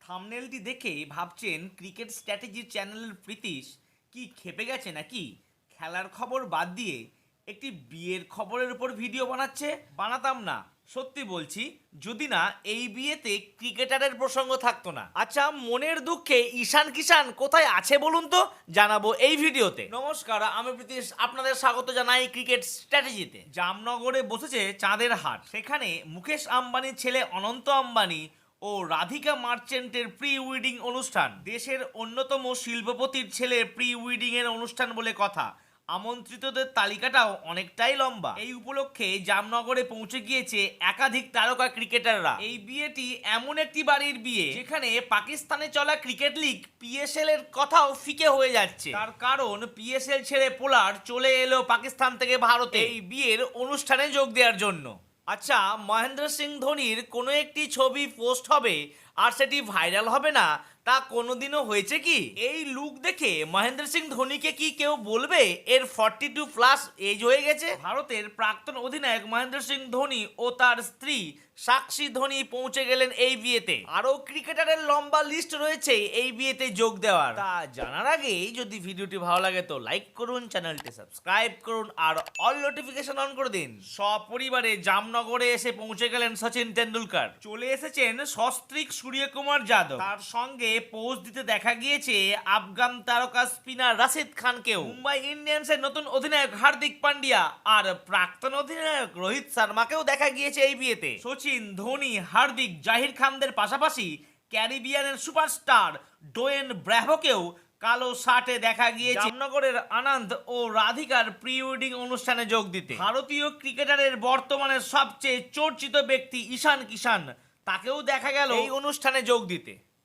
থাম্বনেলটি দেখে ভাবছেন cricket strategy চ্যানেলের প্রীতিশ কি খেপে গেছে নাকি? খেলার খবর বাদ দিয়ে একটি বিয়ের খবরের উপর ভিডিও বানাচ্ছে। বানাতাম না, সত্যি বলছি, যদি না এই বিয়েতে ক্রিকেটারের প্রসঙ্গ থাকতো না। আচ্ছা, মনের দুঃখে ঈশান কিষান কোথায় আছে বলুন তো, জানাবো এই ভিডিওতে। নমস্কার, আমি প্রীতিশ, আপনাদের স্বাগত জানাই ক্রিকেট স্ট্র্যাটেজিতে। জামনগরে বসেছে চাঁদের হাট। সেখানে মুকেশ আম্বানির ছেলে অনন্ত আম্বানি ও রাধিকা মার্চেন্টের প্রি উইডিং অনুষ্ঠান। দেশের অন্যতম শিল্পপতির ছেলে প্রি উইডিং এর অনুষ্ঠান বলে কথা। আমন্ত্রিতদের তালিকাটাও অনেকটাই লম্বা। এই উপলক্ষে জামনগরে পৌঁছে গিয়েছে একাধিক তারকা ক্রিকেটাররা। এই বিয়েটি এমন একটি বাড়ির বিয়ে যেখানে পাকিস্তানে চলা ক্রিকেট লিগ পিএসএল এর কথাও ফিকে হয়ে যাচ্ছে। তার কারণ পিএসএল ছেড়ে পোলার চলে এলো পাকিস্তান থেকে ভারতে এই বিয়ের অনুষ্ঠানে যোগ দেওয়ার জন্য। আচ্ছা, মহেন্দ্র সিং ধোনির কোনো একটি ছবি পোস্ট হবে আর সেটি ভাইরাল হবে না, তা কোনোদিনও হয়েছে কি? এই লুক দেখে মহেন্দ্র সিং ধোনিকে কি কেউ বলবে এর 42+ এজ হয়ে গেছে? ভারতের প্রাক্তন অধিনায়ক মহেন্দ্র সিং ধোনি ও তার স্ত্রী সাক্ষী ধোনি পৌঁছে গেলেন এই বিয়েতে। আরও ক্রিকেটারের লম্বা লিস্ট রয়েছে এই বিয়েতে যোগ দেওয়ার। তা জানার আগে যদি ভিডিওটি ভালো লাগে তো লাইক করুন, চ্যানেলটি সাবস্ক্রাইব করুন আর অল নোটিফিকেশন অন করে দিন। সপরিবারে জামনগরে এসে পৌঁছে গেলেন সচিন তেন্ডুলকর। চলে এসেছেন সস্ত্রীক সূর্যকুমার যাদব। তার সঙ্গে পোজ দিতে দেখা গিয়েছে আফগান তারকা স্পিনার রাশিদ খানকেও। মুম্বাই ইন্ডিয়ান্সের নতুন অধিনায়ক হার্দিক পান্ডিয়া আর প্রাক্তন অধিনায়ক রোহিত শর্মাকেও দেখা গিয়েছে এই বিয়েতে। সচিন, ধোনি, হার্দিক, জাহির খানদের পাশাপাশি ক্যারিবিয়ানের সুপারস্টার ডোয়েন ব্র্যাভোকেও কালো শার্টে দেখা গিয়েছে জামনগরের আনন্দ ও রাধিকার প্রি ওয়েডিং অনুষ্ঠানে যোগ দিতে। ভারতীয় ক্রিকেটারের বর্তমানে সবচেয়ে চর্চিত ব্যক্তি ঈশান কিষান, তাকেও দেখা গেল এই অনুষ্ঠানে যোগ দিতে।